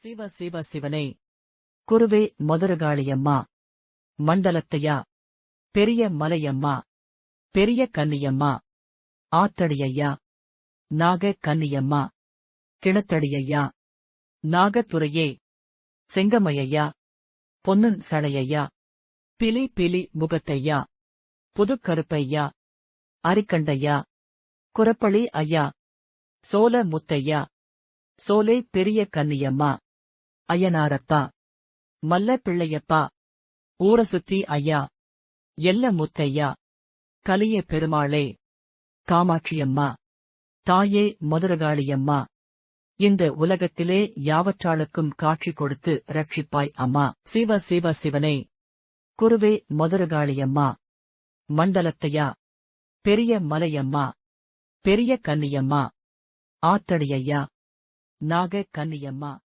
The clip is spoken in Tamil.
சிவ சிவ சிவனே. குருவே மதுரகாளியம்மா, மண்டலத்தையா, பெரிய மலையம்மா, பெரிய கன்னியம்மா, ஆத்தடியையா, நாக கன்னியம்மா, கிணத்தடியையா, நாகத்துறையே, செங்கமையா, பொன்னன் சடையையா, பிலி பிலி முகத்தையா, புதுக்கருப்பையா, அரிக்கண்டையா, குரப்பளி ஐயா, சோல முத்தையா, சோலை பெரிய கன்னியம்மா, ஐயனாரப்பா, மல்ல பிள்ளையப்பா, ஊரசுத்தி ஐயா, எல்ல முத்தையா, கலிய பெருமாளே, காமாட்சியம்மா, தாயே மதுரகாளியம்மா, இந்த உலகத்திலே யாவற்றாளுக்கும் காட்சி கொடுத்து ரட்சிப்பாய் அம்மா. சிவ சிவ சிவனே. குருவே மதுரகாளியம்மா, மண்டலத்தையா, பெரிய மலையம்மா, பெரிய கன்னியம்மா, ஆத்தடியையா, நாக கன்னியம்மா.